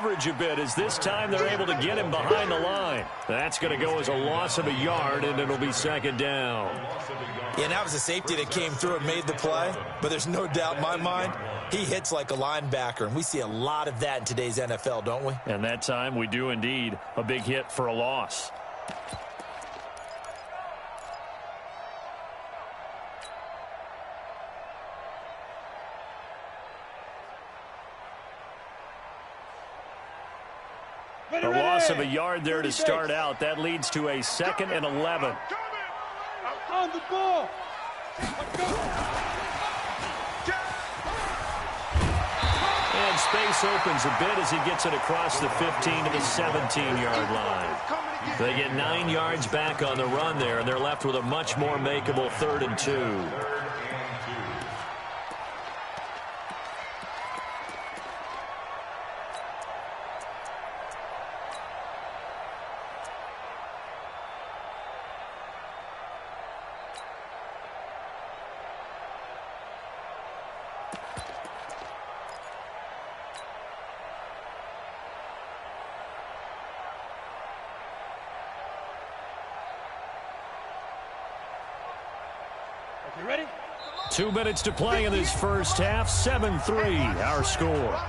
coverage a bit, as this time they're able to get him behind the line. That's going to go as a loss of a yard, and it'll be second down. Yeah, and that was a safety that came through and made the play, but there's no doubt in my mind he hits like a linebacker, and we see a lot of that in today's NFL, don't we? And that time we do indeed. A big hit for a loss. A loss of a yard there to start out. That leads to a 2nd and 11. On the ball. And space opens a bit as he gets it across the 15 to the 17-yard line. They get 9 yards back on the run there, and they're left with a much more makeable 3rd and 2. You ready? 2 minutes to play in this first half. 7-3, our score.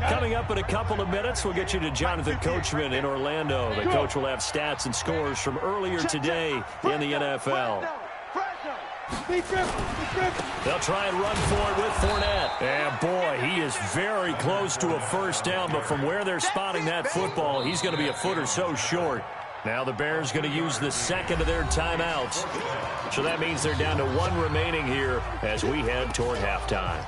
Coming up in a couple of minutes, we'll get you to Jonathan Coachman in Orlando. The coach will have stats and scores from earlier today in the NFL. They'll try and run for it with Fournette. And, boy, he is very close to a first down, but from where they're spotting that football, he's going to be a foot or so short. Now the Bears going to use the 2nd of their timeouts. So that means they're down to 1 remaining here as we head toward halftime.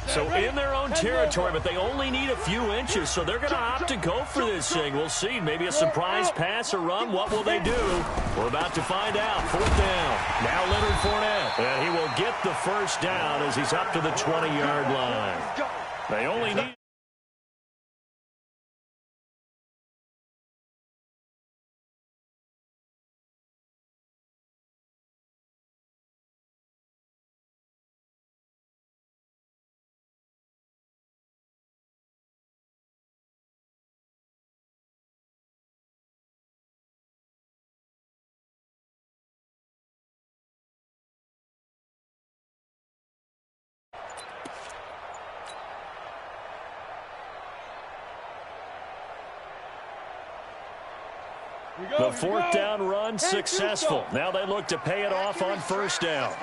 So in their own territory, but they only need a few inches, so they're going to opt to go for this thing. We'll see. Maybe a surprise pass or run. What will they do? We're about to find out. 4th down. Now Leonard Fournette. And he will get the first down as he's up to the 20-yard line. They only need... The 4th down run successful. Now they look to pay it off on first down.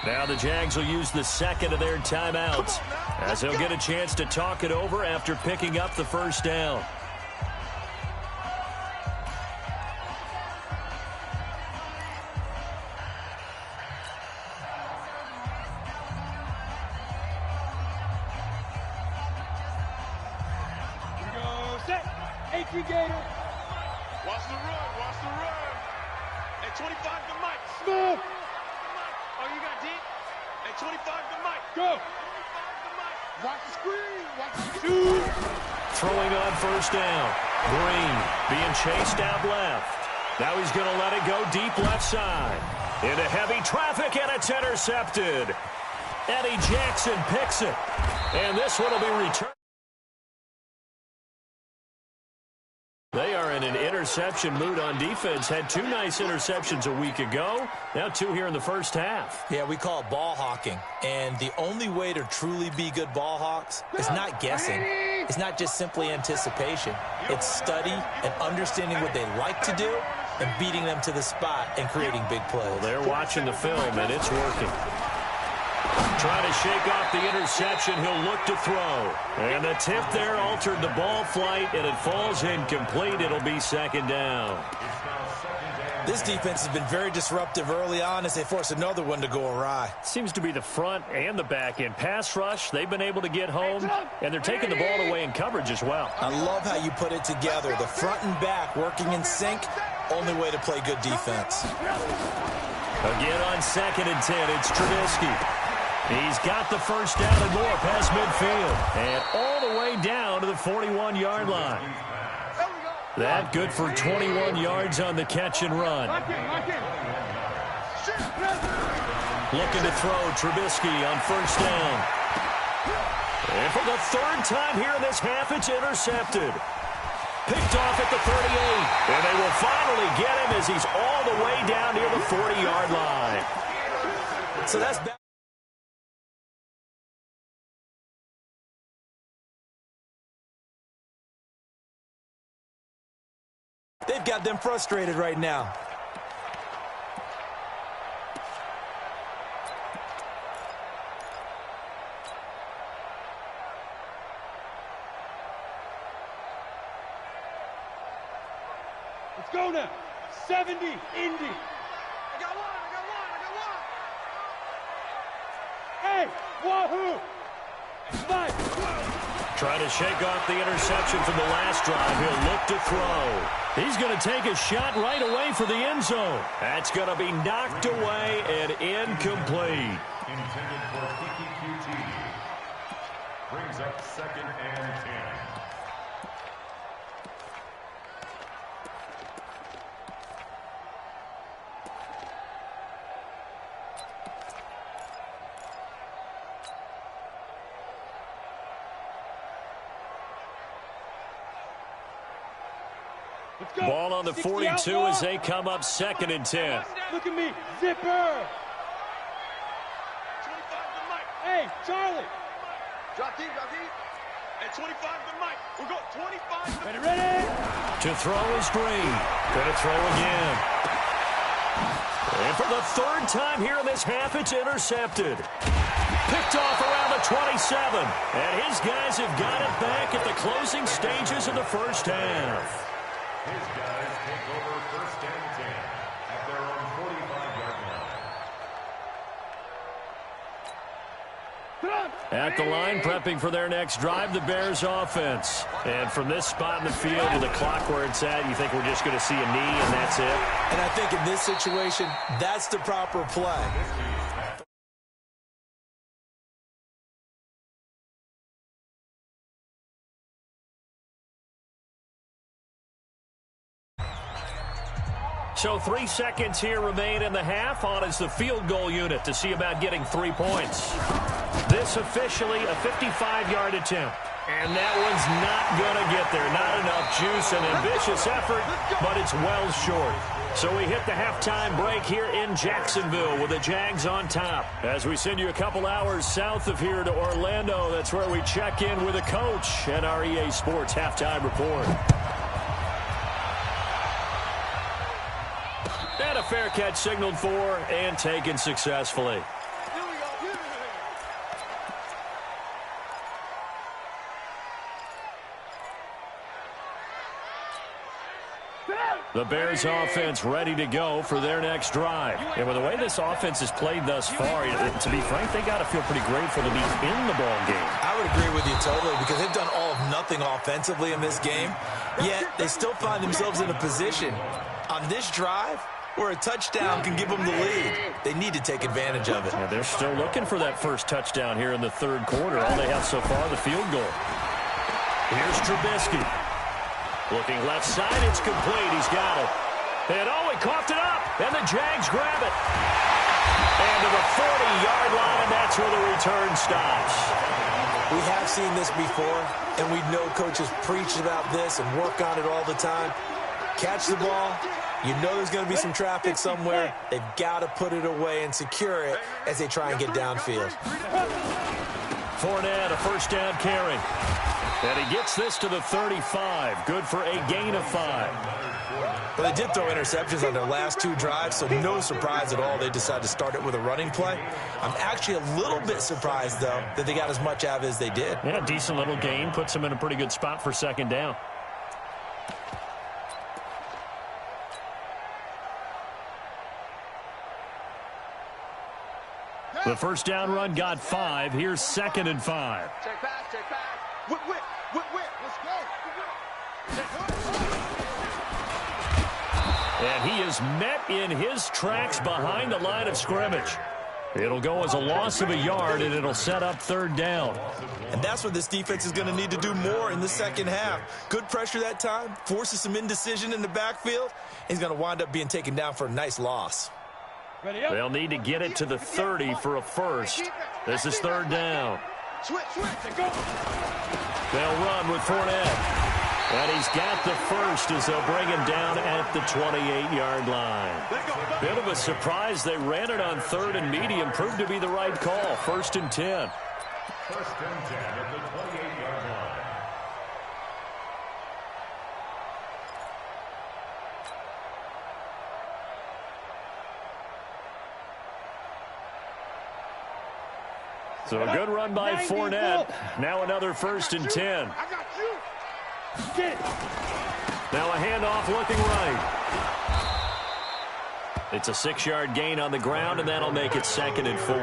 Now the Jags will use the 2nd of their timeouts as they'll get a chance to talk it over after picking up the first down. Here we go. Set. 18 Gator. Watch the run. Watch the run. At 25 to Mike. Smooth. Oh, you got deep? At 25 to Mike. Go. 25 to Mike. Watch the screen. Watch the shoot. Throwing on first down. Green being chased out left. Now he's going to let it go deep left side. Into heavy traffic, and it's intercepted. Eddie Jackson picks it. And this one will be returned. They are in an interception mood on defense. Had 2 nice interceptions a week ago. Now 2 here in the first half. Yeah, we call it ball hawking. And the only way to truly be good ball hawks is not guessing. It's not just simply anticipation. It's study and understanding what they like to do and beating them to the spot and creating big plays. Well, they're watching the film, and it's working. Trying to shake off the interception. He'll look to throw. And the tip there altered the ball flight, and it falls incomplete. It'll be second down. This defense has been very disruptive early on as they force another one to go awry. Seems to be the front and the back end. Pass rush, they've been able to get home, and they're taking the ball away in coverage as well. I love how you put it together. The front and back working in sync, Only way to play good defense. Again on 2nd and 10, it's Trubisky. He's got the first down and more past midfield. And all the way down to the 41-yard line. That good for 21 yards on the catch and run. Looking to throw, Trubisky on first down. And for the 3rd time here in this half, it's intercepted. Picked off at the 38. And they will finally get him as he's all the way down near the 40-yard line. So that's bad. They've got them frustrated right now. Let's go now. 70, Indy. I got one. Hey, wahoo! Mike. Trying to shake off the interception from the last drive. He'll look to throw. He's going to take a shot right away for the end zone. That's going to be knocked away and incomplete. Intended for QT. Brings up 2nd and 10. Let's go. Ball on the 42 as they come up 2nd and 10. Look at me. Zipper. 25 to Mike. Hey, Charlie. Drop deep. And 25 to Mike. We'll go 25 to Ready? To throw is Green. Going to throw again. And for the 3rd time here in this half, it's intercepted. Picked off around the 27. And his guys have got it back at the closing stages of the first half. His guys take over 1st and 10 at their own 45-yard line. At the line, prepping for their next drive, the Bears offense. And from this spot in the field with the clock where it's at, you think we're just going to see a knee and that's it? And I think in this situation, that's the proper play. So 3 seconds here remain in the half. On is the field goal unit to see about getting 3 points. This officially a 55-yard attempt. And that one's not going to get there. Not enough juice and ambitious effort, but it's well short. So we hit the halftime break here in Jacksonville with the Jags on top. As we send you a couple hours south of here to Orlando, that's where we check in with the coach and our EA Sports halftime report. And a fair catch signaled for and taken successfully. The Bears offense ready to go for their next drive. And with the way this offense has played thus far, to be frank, they got to feel pretty grateful to be in the ball game. I would agree with you totally because they've done all of nothing offensively in this game, yet they still find themselves in a position on this drive where a touchdown can give them the lead. They need to take advantage of it. Yeah, they're still looking for that first touchdown here in the 3rd quarter. All they have so far, the field goal. Here's Trubisky. Looking left side, it's complete. He's got it. And he coughed it up, and the Jags grab it. And to the 40-yard line, and that's where the return stops. We have seen this before, and we know coaches preach about this and work on it all the time. Catch the ball. You know there's going to be some traffic somewhere. They've got to put it away and secure it as they try and get downfield. Fournette, a first down carry. And he gets this to the 35. Good for a gain of 5. But they did throw interceptions on their last 2 drives, so no surprise at all they decided to start it with a running play. I'm actually a little bit surprised, though, that they got as much out of it as they did. Yeah, decent little gain. Puts them in a pretty good spot for 2nd down. The first down run got 5. Here's 2nd and 5. check pass. Whip. Let's go. And he is met in his tracks behind the line of scrimmage. It'll go as a loss of a yard, and it'll set up third down. And that's what this defense is going to need to do more in the second half. Good pressure that time, forces some indecision in the backfield. He's going to wind up being taken down for a nice loss. They'll need to get it to the 30 for a first. This is third down. They'll run with Fournette. And he's got the first as they'll bring him down at the 28-yard line. Bit of a surprise. They ran it on third and medium. Proved to be the right call. First and 10. First and 10 at the 28-yard line. So a good run by Fournette. Now another first and 10. Now a handoff looking right. It's a 6-yard gain on the ground, and that'll make it second and 4.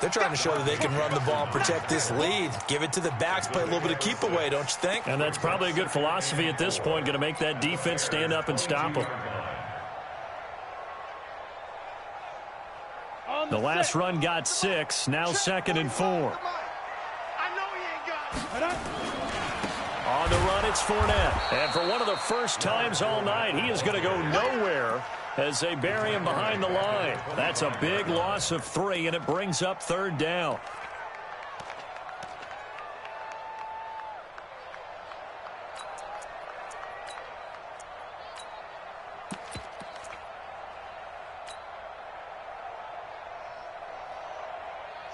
They're trying to show that they can run the ball and protect this lead. Give it to the backs, play a little bit of keep away, don't you think? And that's probably a good philosophy at this point, going to make that defense stand up and stop them. The last run got 6, now second and 4. On the run, it's Fournette. And for one of the first times all night, he is going to go nowhere as they bury him behind the line. That's a big loss of 3, and it brings up third down.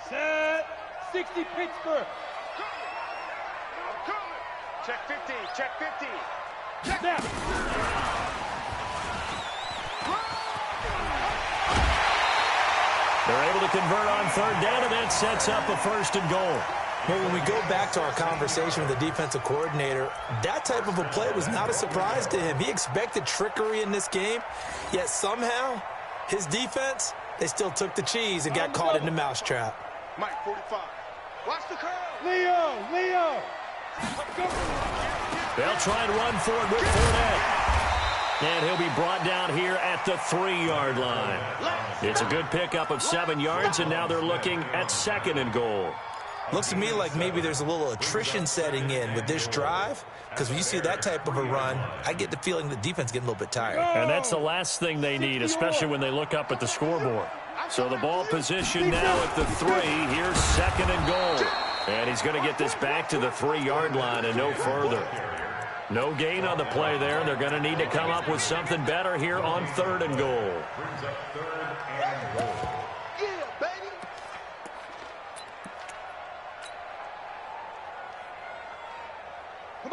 Set. 60 Pittsburgh. Check 50, check 50. Snap. They're able to convert on third down, and that sets up a first and goal. Well, when we go back to our conversation with the defensive coordinator, that type of a play was not a surprise to him. He expected trickery in this game, yet somehow his defense, they still took the cheese and got caught in the mousetrap. Mike, 45. Watch the curl. Leo. They'll try and run for it with Fournette. And he'll be brought down here at the 3-yard line. It's a good pickup of 7 yards, and now they're looking at second and goal. Looks to me like maybe there's a little attrition setting in with this drive, because when you see that type of a run, I get the feeling the defense getting a little bit tired. And that's the last thing they need, especially when they look up at the scoreboard. So the ball position now at the 3. Here's second and goal. And he's going to get this back to the 3-yard line and no further. No gain on the play there. They're going to need to come up with something better here on third and goal. Brings up third and goal. Yeah, baby.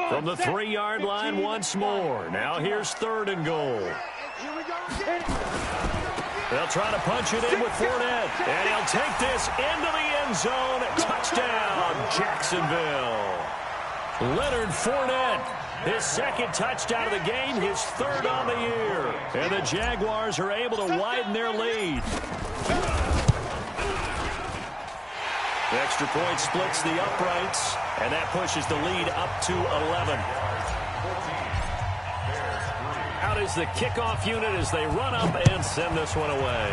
From the 3-yard line once more. Now here's third and goal. Here we go again. They'll try to punch it in with Fournette. And he'll take this into the end zone. Touchdown, Jacksonville. Leonard Fournette, his second touchdown of the game, his third on the year. And the Jaguars are able to widen their lead. The extra point splits the uprights, and that pushes the lead up to 11. Out is the kickoff unit as they run up and send this one away.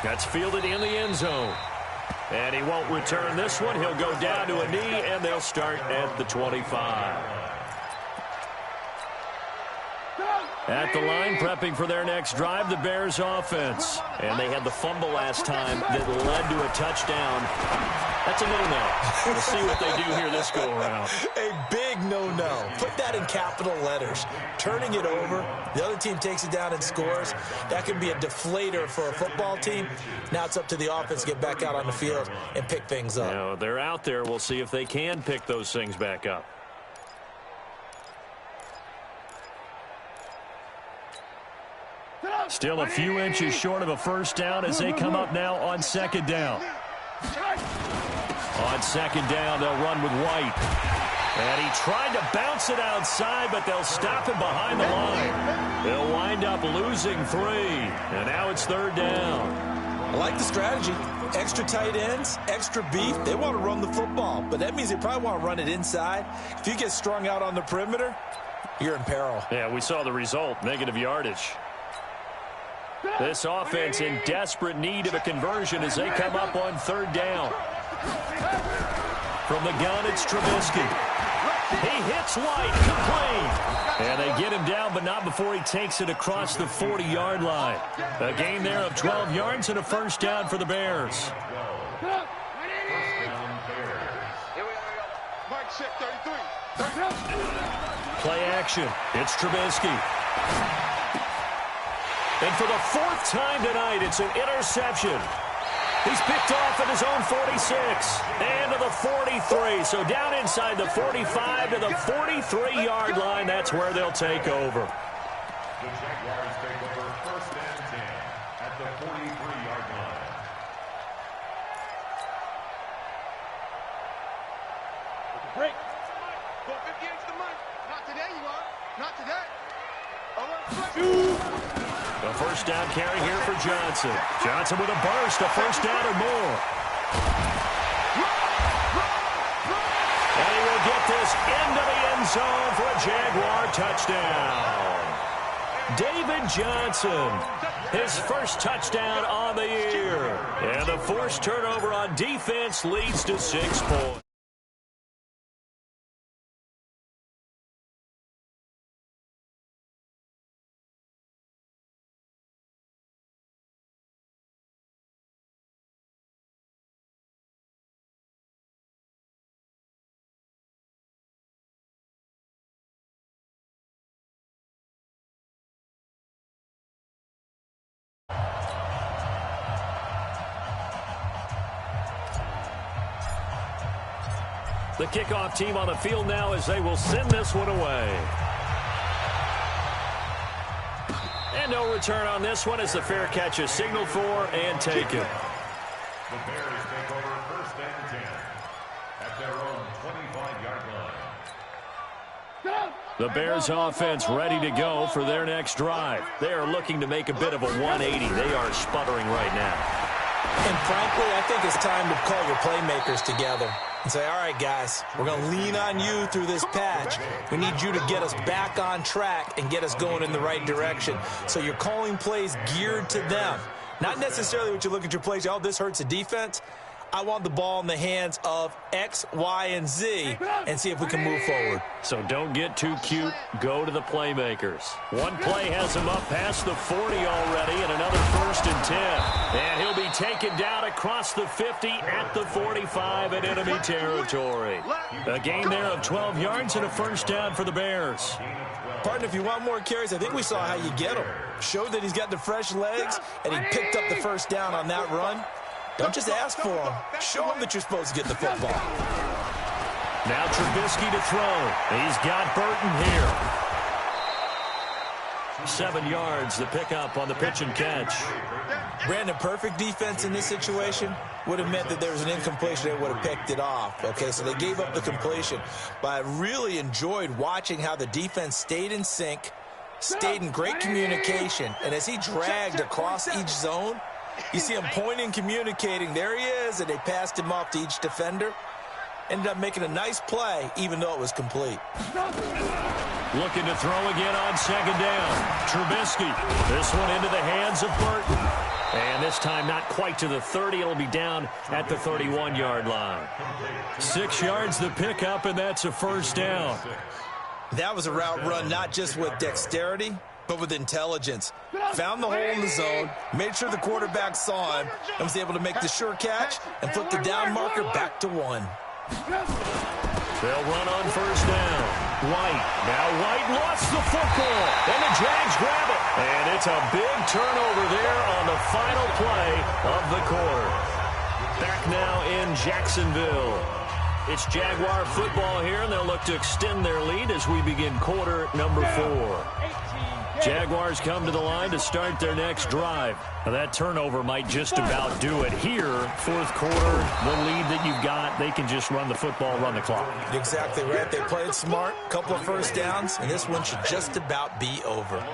That's fielded in the end zone. And he won't return this one. He'll go down to a knee, and they'll start at the 25. At the line, prepping for their next drive, the Bears offense. And they had the fumble last time that led to a touchdown. That's a no-no. We'll see what they do here this go-around. A big no-no. Put that in capital letters. Turning it over, the other team takes it down and scores. That can be a deflator for a football team. Now it's up to the offense to get back out on the field and pick things up. Now, they're out there. We'll see if they can pick those things back up. Still a few inches short of a first down as they come up now on second down. On second down, they'll run with White. And he tried to bounce it outside, but they'll stop him behind the line. They'll wind up losing 3. And now it's third down. I like the strategy. Extra tight ends, extra beef. They want to run the football, but that means they probably want to run it inside. If you get strung out on the perimeter, you're in peril. Yeah, we saw the result, negative yardage. This offense in desperate need of a conversion as they come up on third down. From the gun, it's Trubisky. He hits White, complete. And they get him down, but not before he takes it across the 40-yard line. A gain there of 12 yards and a first down for the Bears. Play action. It's Trubisky. And for the fourth time tonight, it's an interception. He's picked off at his own 46 and to the 43. So down inside the 45 to the 43-yard line. That's where they'll take over. The Jaguars take over first and 10 at the 43-yard line. Break. Go 58 to the money. Not today, you are. Not today. A first down carry here for Johnson. Johnson with a burst, a first down or more. And he will get this into the end zone for a Jaguar touchdown. David Johnson, his first touchdown on the year. And the forced turnover on defense leads to 6 points. The kickoff team on the field now as they will send this one away. And no return on this one as the fair catch is signaled for and taken. The Bears take over first and 10 at their own 25-yard line. The Bears offense ready to go for their next drive. They are looking to make a bit of a 180. They are sputtering right now. And frankly, I think it's time to call your playmakers together and say, all right, guys, we're going to lean on you through this patch. We need you to get us back on track and get us going in the right direction. So you're calling plays geared to them. Not necessarily what you look at your plays, oh, this hurts the defense. I want the ball in the hands of X, Y, and Z and see if we can move forward. So don't get too cute. Go to the playmakers. One play has him up past the 40 already and another first and 10. And he'll be taken down across the 50 at the 45 in enemy territory. A gain there of 12 yards and a first down for the Bears. Partner, if you want more carries, I think we saw how you get him. Showed that he's got the fresh legs, and he picked up the first down on that run. Don't just ask for him. Show him that you're supposed to get the football. Now Trubisky to throw. He's got Burton here. 7 yards, the pickup on the pitch and catch. Brandon, perfect defense in this situation would have meant that there was an incompletion. They would have picked it off. Okay, so they gave up the completion. But I really enjoyed watching how the defense stayed in sync, stayed in great communication. And as he dragged across each zone, you see him pointing, communicating. There he is, and they passed him off to each defender. Ended up making a nice play, even though it was complete. Looking to throw again on second down. Trubisky. This one into the hands of Burton. And this time not quite to the 30. It'll be down at the 31-yard line. 6 yards the pickup, and that's a first down. That was a route run not just with dexterity, but with intelligence. Found the hole in the zone, made sure the quarterback saw him, and was able to make the sure catch and flip the down marker back to 1. They'll run on first down. White. Now White lost the football. And the Jags grab it. And it's a big turnover there on the final play of the quarter. Back now in Jacksonville. It's Jaguar football here, and they'll look to extend their lead as we begin quarter number 4. Jaguars come to the line to start their next drive. Now that turnover might just about do it here. Fourth quarter, the lead that you've got, they can just run the football, run the clock. Exactly right. They played smart, couple of first downs, and this one should just about be over.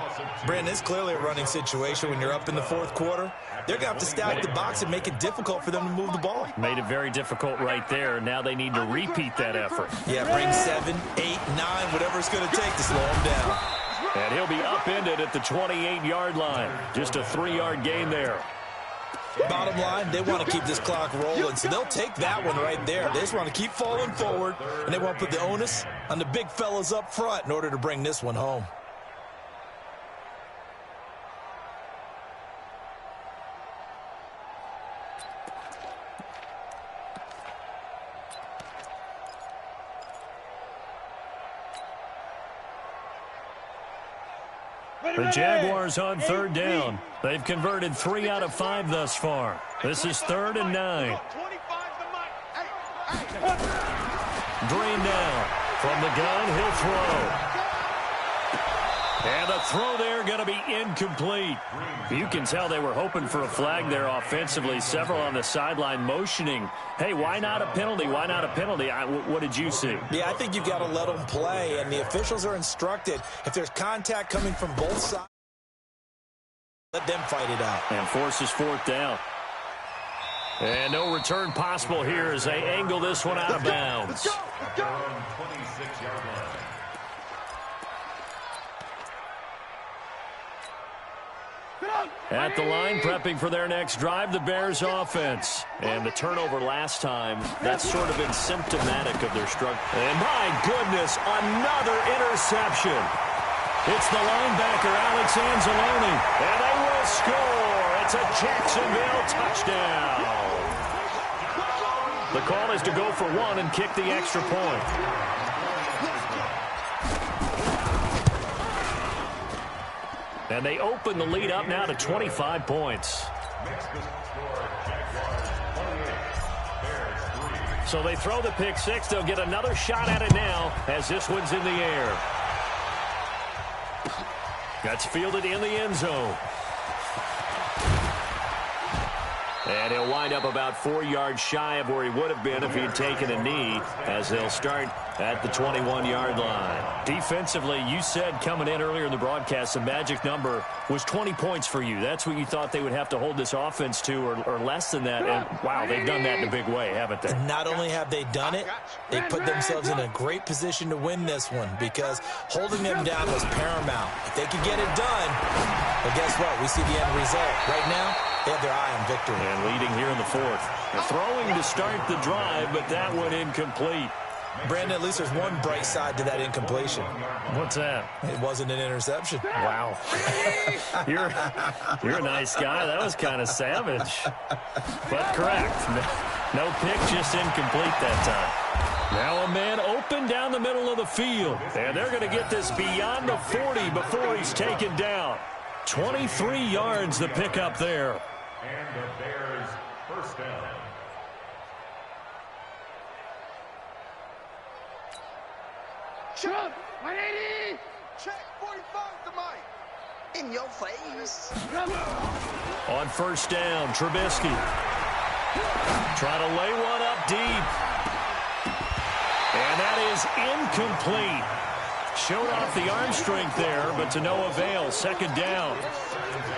Brandon, it's clearly a running situation when you're up in the fourth quarter. They're going to have to stack the box and make it difficult for them to move the ball. Made it very difficult right there. Now they need to repeat that effort. Yeah, bring 7, 8, 9, whatever it's going to take to slow them down. And he'll be upended at the 28-yard line. Just a 3-yard gain there. Bottom line, they want to keep this clock rolling, so they'll take that one right there. They just want to keep falling forward, and they want to put the onus on the big fellas up front in order to bring this one home. The Jaguars on third down. They've converted 3 out of 5 thus far. This is 3rd and 9. Green now. From the gun, he'll throw. And the throw there going to be incomplete. You can tell they were hoping for a flag there offensively. Several on the sideline motioning. Hey, why not a penalty? Why not a penalty? What did you see? Yeah, I think you've got to let them play, and the officials are instructed. If there's contact coming from both sides, let them fight it out. And forces 4th down. And no return possible here as they angle this one out of bounds. At the line, prepping for their next drive, the Bears offense. And the turnover last time, that's sort of been symptomatic of their struggle. And my goodness, another interception. It's the linebacker, Alex Anzalone. And they will score. It's a Jacksonville touchdown. The call is to go for 1 and kick the extra point. And they open the lead up now to 25 points. So they throw the pick 6. They'll get another shot at it now as this one's in the air. That's fielded in the end zone. And he'll wind up about 4 yards shy of where he would have been if he had taken a knee, as they'll start at the 21-yard line. Defensively, you said coming in earlier in the broadcast, the magic number was 20 points for you. That's what you thought they would have to hold this offense to, or less than that. And, wow, they've done that in a big way, haven't they? Not only have they done it, they put themselves in a great position to win this one, because holding them down was paramount. If they could get it done, well, guess what? We see the end result. Right now, they have their eye on victory. And leading here in the 4th. They're throwing to start the drive, but that one incomplete. Brandon, at least there's one bright side to that incompletion. What's that? It wasn't an interception. Wow. You're a nice guy. That was kind of savage. But correct. No pick, just incomplete that time. Now a man open down the middle of the field. And they're going to get this beyond the 40 before he's taken down. 23 yards the pickup there. And the Bears first down. Shut 180. Check 45 to Mike. In your face. On first down, Trubisky. Try to lay one up deep. And that is incomplete. Showed off the arm strength there, but to no avail. Second down.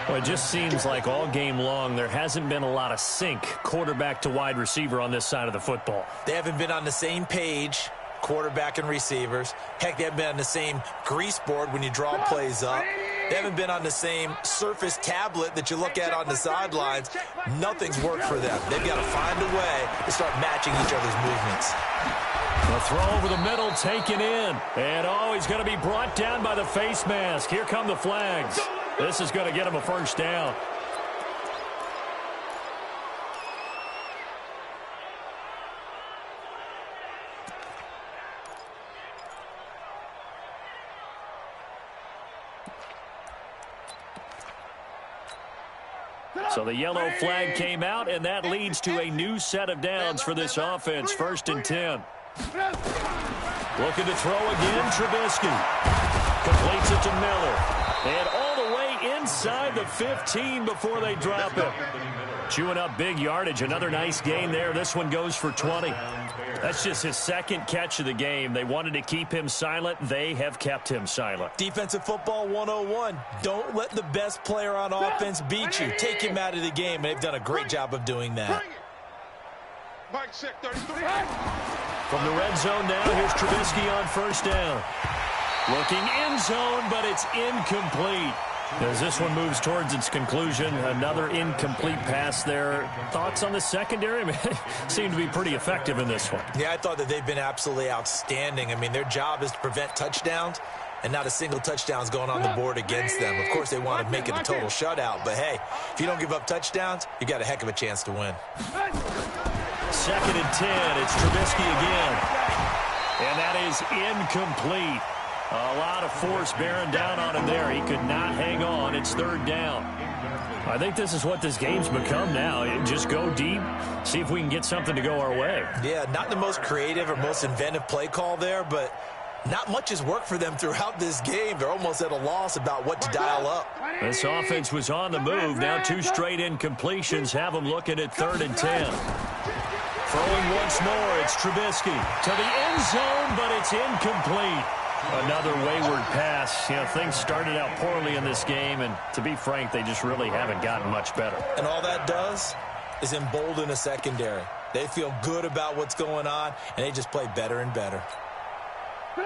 Well, it just seems like all game long there hasn't been a lot of sync quarterback to wide receiver on this side of the football. They haven't been on the same page, quarterback and receivers. Heck, they haven't been on the same grease board when you draw plays up. They haven't been on the same surface tablet that you look at on the sidelines. Nothing's worked for them. They've got to find a way to start matching each other's movements. The throw over the middle taken in. And, oh, he's going to be brought down by the face mask. Here come the flags. This is going to get him a first down. So the yellow flag came out, and that leads to a new set of downs for this offense. 1st and 10. Looking to throw again, Trubisky. Completes it to Miller. And inside the 15 before they drop it. Chewing up big yardage. Another nice gain there. This one goes for 20. That's just his second catch of the game. They wanted to keep him silent. They have kept him silent. Defensive football 101. Don't let the best player on offense beat you. Take him out of the game, and they've done a great job of doing that. Mike check 33. From the red zone now, here's Trubisky on first down. Looking end zone, but it's incomplete. As this one moves towards its conclusion, another incomplete pass there. Thoughts on the secondary? I mean, seem to be pretty effective in this one. Yeah, I thought that they've been absolutely outstanding. I mean, their job is to prevent touchdowns, and not a single touchdown is going on the board against them. Of course, they want to make it a total shutout, but hey, if you don't give up touchdowns, you got a heck of a chance to win. 2nd and 10. It's Trubisky again. And that is incomplete. A lot of force bearing down on him there. He could not hang on. It's 3rd down. I think this is what this game's become now. Just go deep, see if we can get something to go our way. Yeah, not the most creative or most inventive play call there, but not much has worked for them throughout this game. They're almost at a loss about what to dial up. This offense was on the move. Now 2 straight incompletions have them looking at 3rd and 10. Throwing once more, it's Trubisky to the end zone, but it's incomplete. Another wayward pass. You know, things started out poorly in this game, and to be frank, they just really haven't gotten much better. And all that does is embolden a secondary. They feel good about what's going on, and they just play better and better.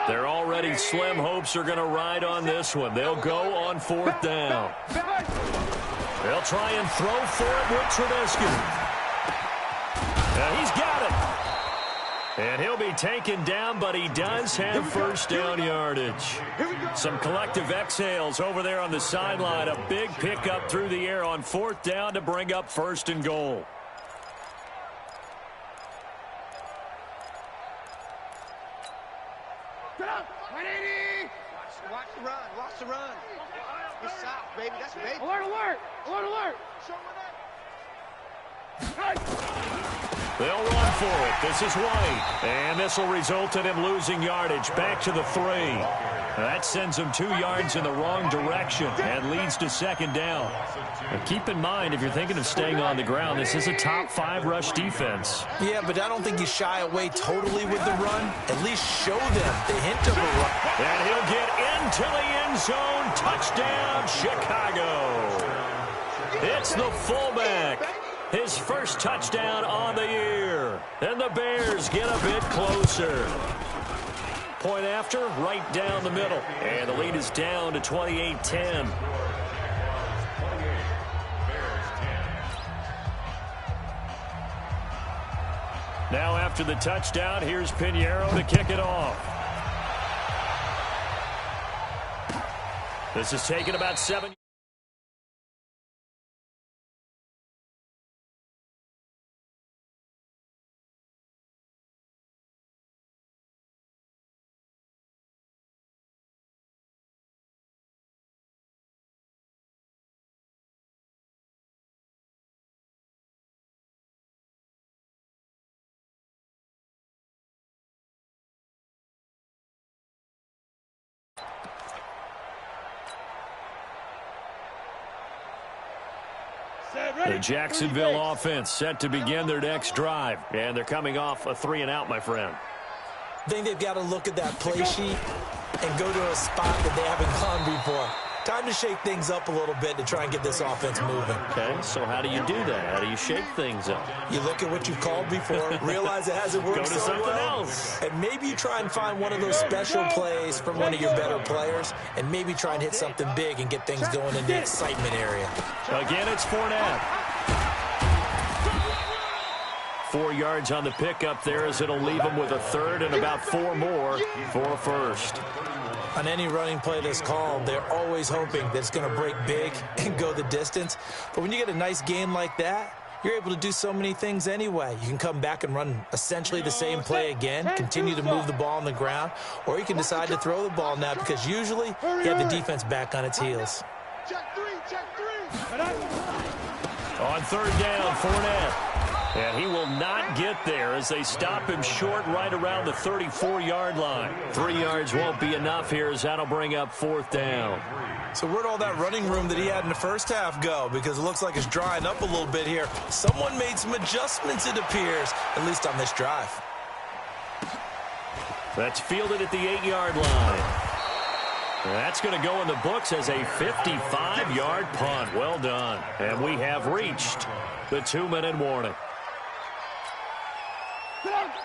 Their already slim hopes are going to ride on this one. They'll go on 4th down. They'll try and throw for it with Trubisky. He's got it. And he'll be taken down, but he does have first down yardage. Some collective exhales over there on the sideline. A big pickup through the air on 4th down to bring up 1st and goal. Watch the run. Watch the run. It's south, baby. That's baby. Alert, alert. Alert, alert. They'll run for it. This is White. And this will result in him losing yardage back to the 3. That sends him 2 yards in the wrong direction and leads to 2nd down. But keep in mind, if you're thinking of staying on the ground, this is a top 5 rush defense. Yeah, but I don't think you shy away totally with the run. At least show them the hint of a run. And he'll get into the end zone. Touchdown, Chicago. It's the fullback. His first touchdown on the year. And the Bears get a bit closer. Point after, right down the middle. And the lead is down to 28-10. Now after the touchdown, here's Pinheiro to kick it off. This is taken about 7. The Jacksonville offense set to begin their next drive. And they're coming off a 3-and-out, my friend. I think they've got to look at that play sheet and go to a spot that they haven't gone before. Time to shake things up a little bit to try and get this offense moving. Okay, so how do you do that? How do you shake things up? You look at what you've called before, realize it hasn't worked Go to so something well, else. and maybe you try and find one of those special plays from one of your better players, and maybe try and hit something big and get things going in the excitement area. Again, it's Fournette. 4 yards on the pickup there as it'll leave him with a 3rd and about 4 more for a first. On any running play that's called, they're always hoping that it's going to break big and go the distance. But when you get a nice gain like that, you're able to do so many things anyway. You can come back and run essentially the same play again, continue to move the ball on the ground, or you can decide to throw the ball now because usually you have the defense back on its heels. Check 3, check 3. On 3rd down, Fournette. And he will not get there as they stop him short right around the 34-yard line. 3 yards won't be enough here as that'll bring up 4th down. So where'd all that running room that he had in the first half go? Because it looks like it's drying up a little bit here. Someone made some adjustments, it appears, at least on this drive. That's fielded at the 8-yard line. That's going to go in the books as a 55-yard punt. Well done. And we have reached the 2-minute warning.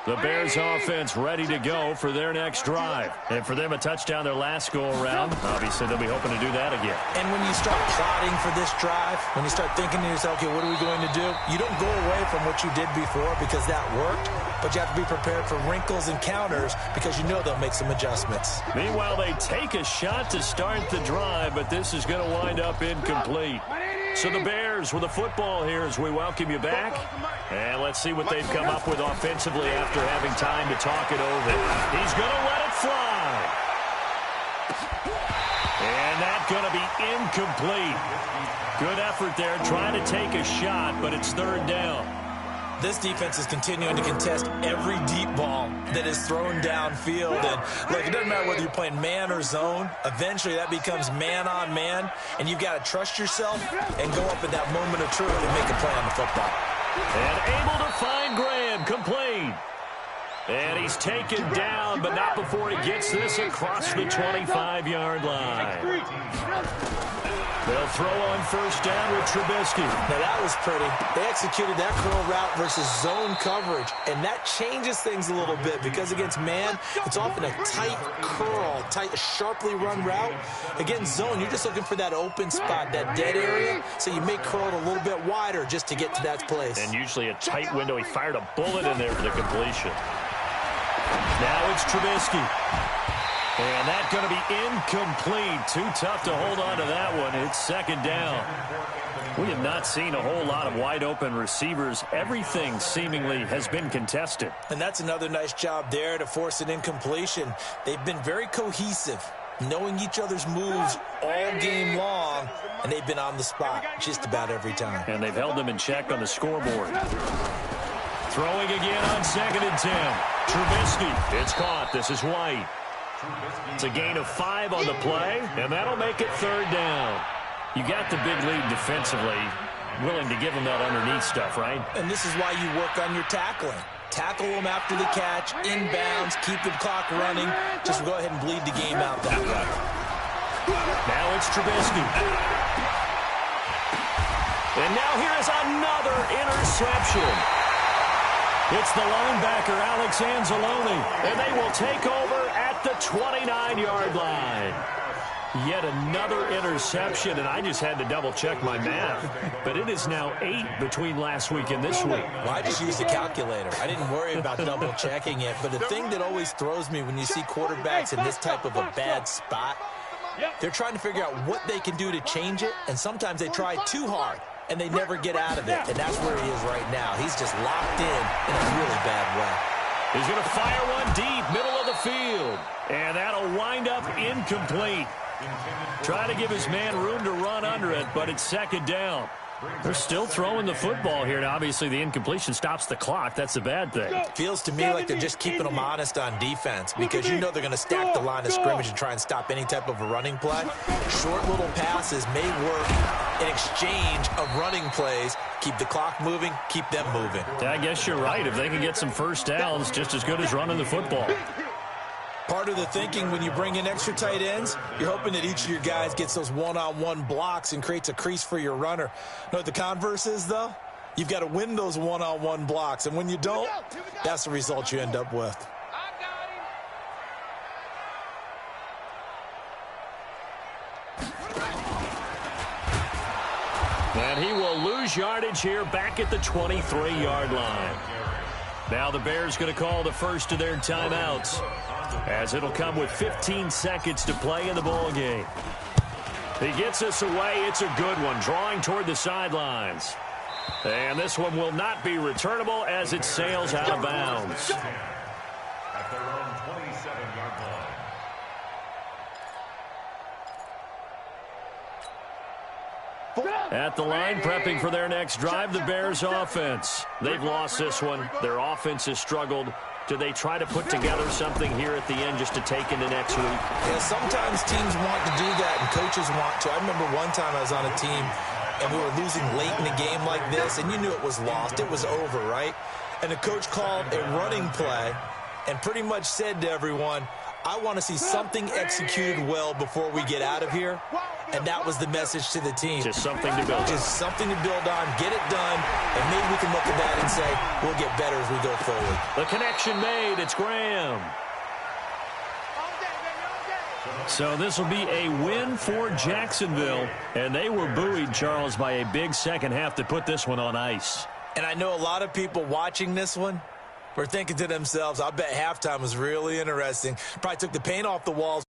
The Bears offense ready to go for their next drive. And for them, a touchdown their last go-around. Obviously, they'll be hoping to do that again. And when you start plotting for this drive, when you start thinking to yourself, okay, what are we going to do? You don't go away from what you did before because that worked, but you have to be prepared for wrinkles and counters because you know they'll make some adjustments. Meanwhile, they take a shot to start the drive, but this is going to wind up incomplete. So the Bears with the football here as we welcome you back. And let's see what they've come up with offensively after having time to talk it over. He's going to let it fly. And that's going to be incomplete. Good effort there, trying to take a shot, but it's 3rd down. This defense is continuing to contest every deep ball that is thrown downfield. And look, it doesn't matter whether you're playing man or zone. Eventually, that becomes man on man. And you've got to trust yourself and go up at that moment of truth and make a play on the football. And able to find Graham, complete. And he's taken down, but not before he gets this across the 25-yard line. They'll throw on 1st down with Trubisky. Now, that was pretty. They executed that curl route versus zone coverage, and that changes things a little bit because against man, it's often a tight curl, tight, sharply run route. Against zone, you're just looking for that open spot, that dead area, so you may curl it a little bit wider just to get to that place. And usually a tight window. He fired a bullet in there for the completion. Now it's Trubisky. And that's going to be incomplete. Too tough to hold on to that one. It's 2nd down. We have not seen a whole lot of wide-open receivers. Everything seemingly has been contested. And that's another nice job there to force an incompletion. They've been very cohesive, knowing each other's moves all game long, and they've been on the spot just about every time. And they've held them in check on the scoreboard. Throwing again on 2nd and 10. Trubisky. It's caught. This is White. It's a gain of 5 on the play, and that'll make it 3rd down. You got the big lead defensively, willing to give them that underneath stuff, right? And this is why you work on your tackling. Tackle them after the catch, inbounds, keep the clock running. Just go ahead and bleed the game out that way. Now it's Trubisky. And now here's another interception. It's the linebacker, Alex Anzalone, and they will take over at the 29-yard line. Yet another interception, and I just had to double-check my math. But it is now 8 between last week and this week. Well, I just used a calculator. I didn't worry about double-checking it. But the thing that always throws me when you see quarterbacks in this type of a bad spot, they're trying to figure out what they can do to change it, and sometimes they try too hard. And they never get out of it, and that's where he is right now. He's just locked in a really bad way. He's going to fire one deep, middle of the field. And that'll wind up incomplete. Trying to give his man room to run under it, but it's 2nd down. They're still throwing the football here, and obviously the incompletion stops the clock. That's a bad thing. Feels to me like they're just keeping them honest on defense because you know they're going to stack the line of scrimmage and try and stop any type of a running play. Short little passes may work in exchange of running plays. Keep the clock moving, keep them moving. I guess you're right. If they can get some 1st downs, just as good as running the football. Part of the thinking when you bring in extra tight ends, you're hoping that each of your guys gets those one-on-one blocks and creates a crease for your runner. You know what the converse is, though? You've got to win those one-on-one blocks, and when you don't, that's the result you end up with. And he will lose yardage here back at the 23-yard line. Now the Bears going to call the first of their timeouts, as it'll come with 15 seconds to play in the ball game. He gets us away. It's a good one, drawing toward the sidelines. And this one will not be returnable as it sails out of bounds. At their own 27-yard line. At the line, prepping for their next drive, the Bears offense. They've lost this one. Their offense has struggled. Do they try to put together something here at the end just to take into next week? Yeah, sometimes teams want to do that and coaches want to. I remember one time I was on a team and we were losing late in a game like this, and you knew it was lost. It was over, right? And the coach called a running play and pretty much said to everyone, I want to see something executed well before we get out of here. And that was the message to the team. Just something to build on. Just something to build on, get it done, and maybe we can look at that and say, we'll get better as we go forward. The connection made. It's Graham. So this will be a win for Jacksonville. And they were buoyed, Charles, by a big second half to put this one on ice. And I know a lot of people watching this one were thinking to themselves, I bet halftime was really interesting. Probably took the paint off the walls.